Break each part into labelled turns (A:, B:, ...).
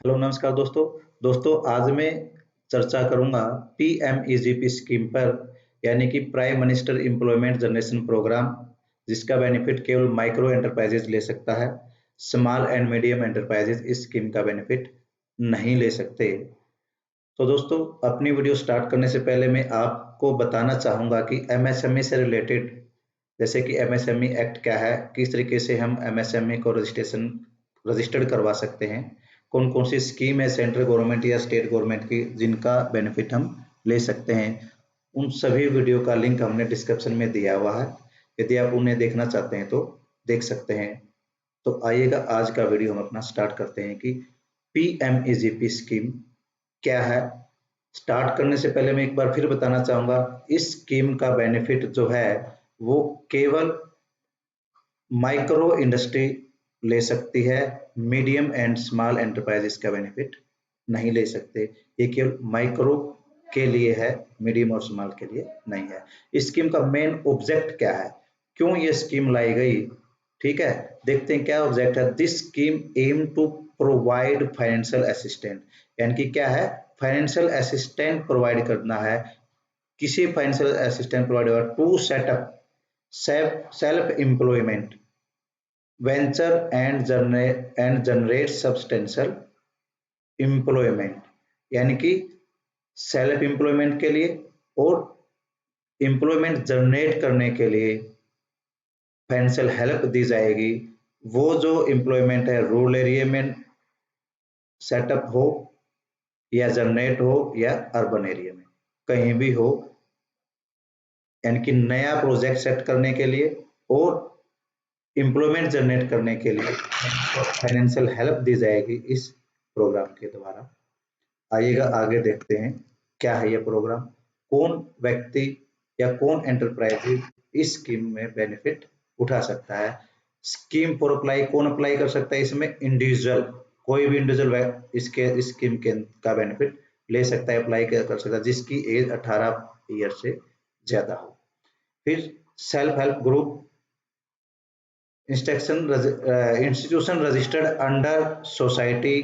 A: Hello नमस्कार दोस्तों आज मैं चर्चा करूंगा पीएमईजीपी स्कीम पर यानी कि prime minister employment generation programme जिसका बेनिफिट केवल माइक्रो एंटरप्राइजेज ले सकता है। स्मॉल एंड मीडियम एंटरप्राइजेज इस स्कीम का बेनिफिट नहीं ले सकते। तो दोस्तों अपनी वीडियो स्टार्ट करने से पहले मैं आपको बताना चाहूंगा कि एमएसएमई से रिलेटेड जैसे कि एमएसएमई एक्ट क्या है, किस तरीके से हम एमएसएमई को रजिस्टर्ड करवा सकते हैं, कौन कौन सी स्कीम है सेंट्रल गवर्नमेंट या स्टेट गवर्नमेंट की जिनका बेनिफिट हम ले सकते हैं, उन सभी वीडियो का लिंक हमने डिस्क्रिप्शन में दिया हुआ है। यदि आप उन्हें देखना चाहते हैं तो देख सकते हैं। तो आइएगा आज का वीडियो हम अपना स्टार्ट करते हैं कि पीएमईजीपी स्कीम क्या है। स्टार्ट करने से पहले मैं एक बार फिर बताना चाहूंगा इस स्कीम का बेनिफिट जो है वो केवल माइक्रो इंडस्ट्री ले सकती है, मीडियम एंड स्मॉल एंटरप्राइजेस का बेनिफिट नहीं ले सकते। ये केवल माइक्रो के लिए है, मीडियम और स्मॉल के लिए नहीं है। इस स्कीम का मेन ऑब्जेक्ट क्या है, क्यों ये स्कीम लाई गई, ठीक है, देखते हैं क्या ऑब्जेक्ट है। This scheme aim to provide financial assistant, यानी कि क्या है, फाइनेंशियल असिस्टेंट प्रोवाइड करना है। किसी financial assistant provide to setup self employment venture and generate substantial employment, यानी कि सेल्फ एम्प्लॉयमेंट के लिए और एम्प्लॉयमेंट जनरेट करने के लिए फाइनेंशियल हेल्प दी जाएगी। वो जो एम्प्लॉयमेंट है रूरल एरिया में सेटअप हो या जनरेट हो या अर्बन एरिया में कहीं भी हो, यानी कि नया प्रोजेक्ट सेट करने के लिए और एम्प्लॉयमेंट जनरेट करने के लिए फाइनेंशियल हेल्प दी जाएगी इस प्रोग्राम के द्वारा। आइएगा आगे देखते हैं क्या है ये प्रोग्राम, कौन व्यक्ति या कौन एंटरप्राइज इस स्कीम में बेनिफिट उठा सकता है। स्कीम फॉर अप्लाई कौन अप्लाई कर सकता है, इसमें इंडिविजुअल, कोई भी इंडिविजुअल इसके इस स्कीम के का बेनिफिट ले सकता है, अप्लाई कर सकता है जिसकी एज 18 ईयर से ज्यादा हो। फिर self help group institution registered under society,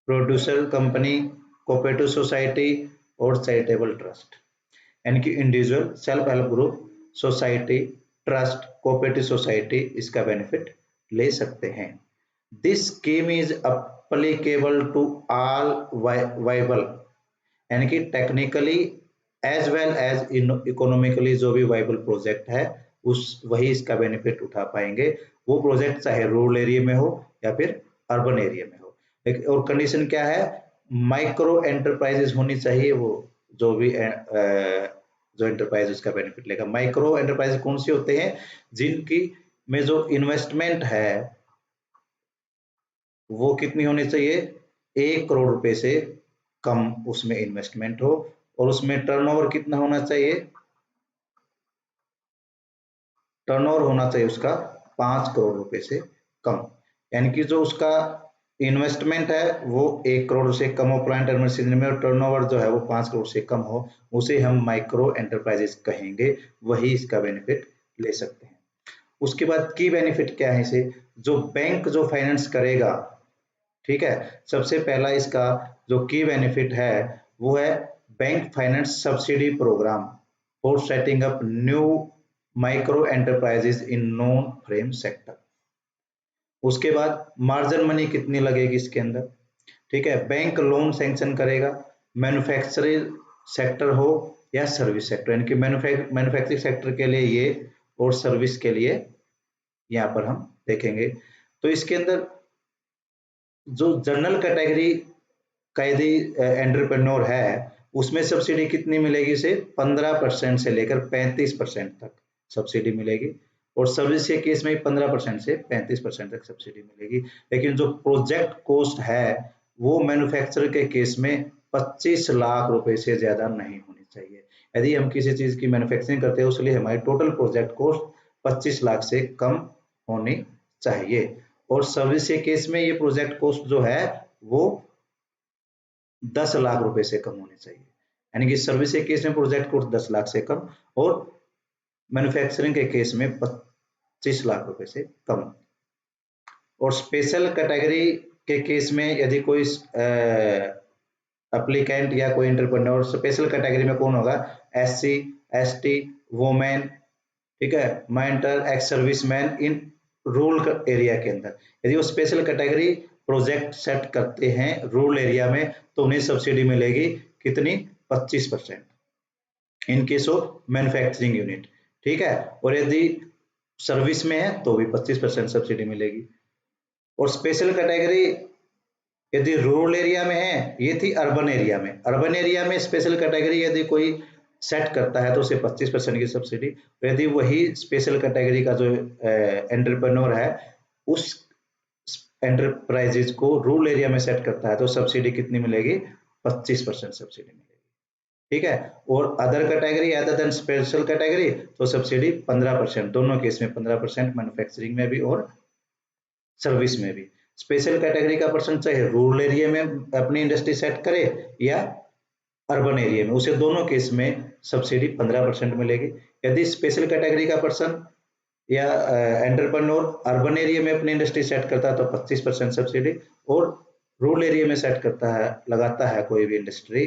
A: producer company, cooperative society और चैरिटेबल ट्रस्ट, यानी कि individual, self help group, society, trust, cooperative society इसका बेनिफिट ले सकते हैं। This scheme is applicable to all viable, यानी कि technically as well as economically जो भी वाइबल प्रोजेक्ट है उस वही इसका बेनिफिट उठा पाएंगे। वो प्रोजेक्ट चाहे रूरल एरिया में हो या फिर अर्बन एरिया में हो। और कंडीशन क्या है, माइक्रो एंटरप्राइजेस होनी चाहिए, वो जो भी जो एंटरप्राइज उसका बेनिफिट लेगा। माइक्रो एंटरप्राइज कौन सी होते हैं, जिनकी में जो इन्वेस्टमेंट है वो कितनी होनी चाहिए, 1 करोड़ रुपए से कम उसमें इन्वेस्टमेंट हो और उसमें टर्नओवर कितना होना चाहिए, टर्नओवर होना चाहिए उसका 5 करोड़ रुपए से कम, यानी कि जो उसका इन्वेस्टमेंट है वो 1 करोड़ से कम हो प्लांट एंड मशीनरी में, और टर्नओवर जो है वो 5 करोड़ से कम हो, उसे हम माइक्रो एंटरप्राइजेस कहेंगे, वही इसका बेनिफिट ले सकते हैं। उसके बाद की बेनिफिट क्या है, इसे जो बैंक जो फाइनेंस करेगा, ठीक है, सबसे पहला इसका जो की बेनिफिट है वो है bank finance subsidy programme for setting up new micro enterprises in non farm sector. उसके बाद मार्जिन मनी कितनी लगेगी इसके अंदर, ठीक है, बैंक लोन सैंक्शन करेगा, मैन्युफैक्चरिंग सेक्टर हो या सर्विस सेक्टर, यानी कि मैन्युफैक्चरिंग सेक्टर के लिए ये और सर्विस के लिए यहाँ पर हम देखेंगे। तो इसके अंदर जो जनरल कैटेगरी कैदी एंटरप्रेन्योर है उसमें सब्सिडी कितनी मिलेगी, इसे 15% से लेकर 35% तक सब्सिडी मिलेगी, और सर्विस के केस में 15% से 35% तक सब्सिडी मिलेगी। लेकिन जो प्रोजेक्ट कॉस्ट है वो मैन्युफैक्चरर के केस में 25 लाख रुपए से ज्यादा नहीं होनी चाहिए। यदि हम किसी चीज की मैन्युफैक्चरिंग करते हैं उसके लिए हमारी टोटल प्रोजेक्ट कॉस्ट 25 लाख से कम होनी चाहिए, और सर्विस के केस में ये प्रोजेक्ट कॉस्ट जो है वो 10 लाख रुपए से कम होनी चाहिए, यानी कि सर्विस के केस में प्रोजेक्ट कॉस्ट 10 लाख से कम और मैन्युफैक्चरिंग के केस में 25 लाख रुपए से कम। और स्पेशल कैटेगरी के केस में यदि कोई एप्लीकेंट या कोई एंटरप्रेन्योर, स्पेशल कैटेगरी में कौन होगा, SC, ST, वोमेन, ठीक है, माइंटर, ex serviceman in rural area के अंदर। यदि वो स्पेशल कैटेगरी प्रोजेक्ट सेट करते हैं रूरल एरिया में तो उन्हें सब्सिडी मिलेगी कितनी, 25% in case of manufacturing unit, ठीक है। और यदि सर्विस में है तो भी 25% सब्सिडी मिलेगी। और स्पेशल कैटेगरी यदि रूरल एरिया में है, ये थी अर्बन एरिया में। अर्बन एरिया में स्पेशल कैटेगरी यदि कोई सेट करता है तो उसे 25% की सब्सिडी। यदि वही स्पेशल कैटेगरी का जो एंटरप्रेन्योर है उस एंटरप्राइजेज को रूरल एरिया में सेट करता है तो सब्सिडी कितनी मिलेगी, 25% सब्सिडी मिलेगी, ठीक है। और other category other than special category तो सब्सिडी 15%, दोनों केस में 15%, मैन्युफैक्चरिंग में भी और सर्विस में भी। स्पेशल कैटेगरी का पर्सन चाहे रूरल एरिया में अपनी इंडस्ट्री सेट करे या अर्बन एरिया में, उसे दोनों केस में सब्सिडी 15% मिलेगी। यदि स्पेशल कैटेगरी का पर्सन या एंटरप्रेन्योर अर्बन एरिया में अपनी इंडस्ट्री सेट करता है तो 25% सब्सिडी, और रूरल एरिया में सेट करता है लगाता है कोई भी इंडस्ट्री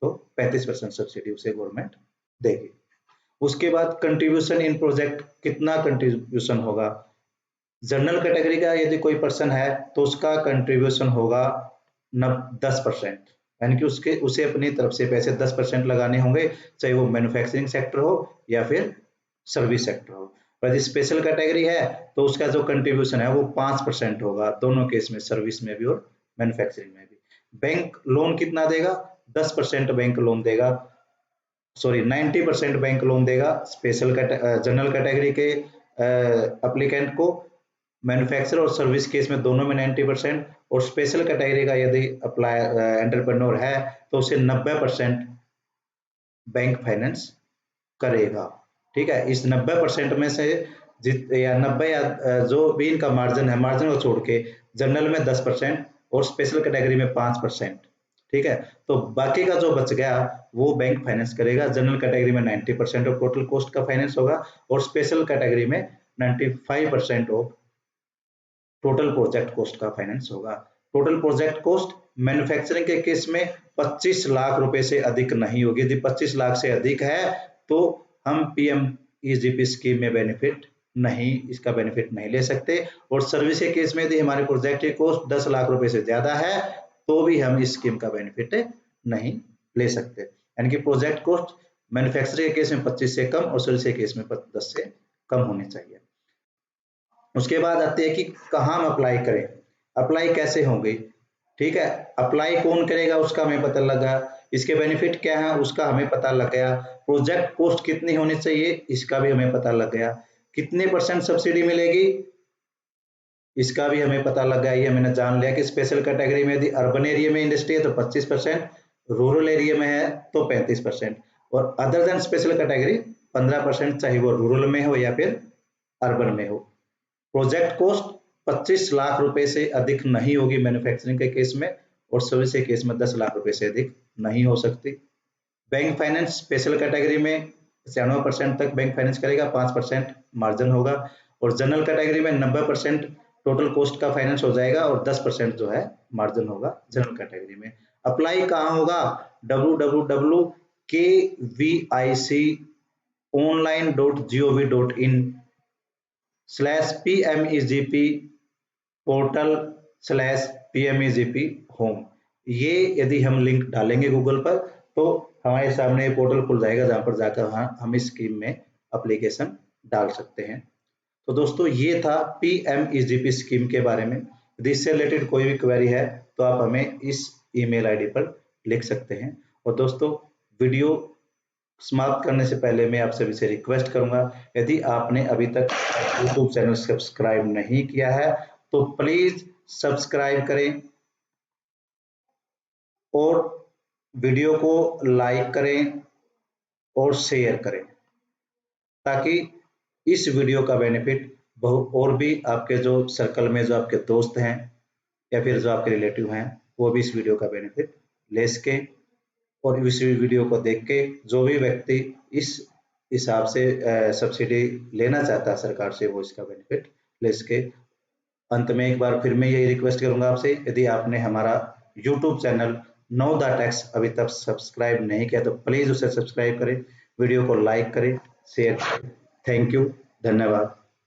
A: तो 35% सब्सिडी उसे गवर्नमेंट देगी। उसके बाद कंट्रीब्यूशन इन प्रोजेक्ट, कितना कंट्रीब्यूशन होगा। जनरल कैटेगरी का यदि कोई पर्सन है तो उसका कंट्रीब्यूशन होगा 10%, यानी कि उसे अपनी तरफ से पैसे 10% लगाने होंगे, चाहे वो मैन्युफैक्चरिंग सेक्टर हो या फिर सर्विस सेक्टर हो। पर यदि स्पेशल कैटेगरी है तो उसका जो कंट्रीब्यूशन है वो 5% होगा, दोनों केस में, सर्विस में भी और मैन्युफैक्चरिंग में भी। बैंक लोन कितना देगा, 10% बैंक लोन देगा, सॉरी 90% बैंक लोन देगा स्पेशल जनरल कैटेगरी के एप्लीकेंट को। मैन्युफैक्चर और सर्विस केस में दोनों में 90%, और स्पेशल कैटेगरी का यदि अप्लाई एंटरप्रेन्योर है तो उसे 90% बैंक फाइनेंस करेगा, ठीक है। इस 90% में से या 90 या जो भी इनका मार्जिन है, मार्जिन को छोड़ के जनरल में 10% और स्पेशल कैटेगरी में 5%, ठीक है। तो बाकी का जो बच गया वो बैंक फाइनेंस करेगा। जनरल कैटेगरी में 90% ऑफ टोटल कॉस्ट का फाइनेंस होगा और स्पेशल कैटेगरी में 95% ऑफ टोटल प्रोजेक्ट कॉस्ट का फाइनेंस होगा। टोटल प्रोजेक्ट कॉस्ट मैन्युफैक्चरिंग के केस में 25 लाख रुपए से अधिक नहीं होगी। यदि 25 लाख से अधिक है तो हम PMEGP स्कीम में इसका बेनिफिट नहीं ले सकते। और सर्विस के केस में यदि हमारे प्रोजेक्ट की कॉस्ट 10 लाख रुपए से ज्यादा है तो भी हम इस स्कीम का बेनिफिट नहीं ले सकते। यानी कि प्रोजेक्ट कॉस्ट मैन्युफैक्चरिंग के केस में 25 से कम और सर्विस के केस में 10 से कम होनी चाहिए। उसके बाद आती है कि कहाँ हम अप्लाई करें, अप्लाई कैसे होंगे, ठीक है। अप्लाई कौन करेगा उसका हमें पता लगा, इसके बेनिफिट क्या है उसका हमें पता लग गया, प्रोजेक्ट कॉस्ट कितनी होनी चाहिए इसका भी हमें पता लग गया, कितने % सब्सिडी मिलेगी इसका भी हमें पता लग गया। ये मैंने जान लिया कि स्पेशल कैटेगरी में यदि अर्बन एरिया में इंडस्ट्री है तो 25%, रूरल एरिया में है तो 35%, और अदर देन स्पेशल कैटेगरी 15%, चाहे वो रूरल में हो या फिर अर्बन में हो। प्रोजेक्ट कॉस्ट 25 लाख रुपए से अधिक नहीं होगी मैन्युफैक्चरिंग के केस में, और सर्विस के केस में 10 लाख रुपए से अधिक नहीं हो सकती। बैंक फाइनेंस स्पेशल कैटेगरी में 96% तक बैंक फाइनेंस करेगा, 5% मार्जिन होगा, और जनरल कैटेगरी में 90% टोटल कॉस्ट का फाइनेंस हो जाएगा और 10% जो है मार्जिन होगा जनरल कैटेगरी में। अप्लाई कहाँ होगा, www.kviconline.gov.in/PMEGP portal/PMEGP होम। ये यदि हम लिंक डालेंगे गूगल पर तो हमारे सामने पोर्टल खुल जाएगा जहां पर जाकर हम इस स्कीम में एप्लीकेशन डाल सकते हैं। तो दोस्तों ये था PMEGP स्कीम के बारे में। यदि इससे रिलेटेड कोई भी क्वेरी है तो आप हमें इस ईमेल आईडी पर लिख सकते हैं। और दोस्तों वीडियो समाप्त करने से पहले मैं आप सभी से रिक्वेस्ट करूंगा, यदि आपने अभी तक YouTube चैनल सब्सक्राइब नहीं किया है तो प्लीज सब्सक्राइब करें और वीडियो को लाइक करें और शेयर करें, ताकि इस वीडियो का बेनिफिट बहुत और भी आपके जो सर्कल में जो आपके दोस्त हैं या फिर जो आपके रिलेटिव हैं वो भी इस वीडियो का बेनिफिट ले सके, और इस वीडियो को देख के जो भी व्यक्ति इस हिसाब से सब्सिडी लेना चाहता है सरकार से वो इसका बेनिफिट ले सके। अंत में एक बार फिर मैं यही रिक्वेस्ट करूंगा आपसे, यदि आपने हमारा YouTube channel know the tax अभी तक सब्सक्राइब नहीं किया तो प्लीज उसे सब्सक्राइब करें, वीडियो को लाइक करें, शेयर करें। थैंक यू, धन्यवाद।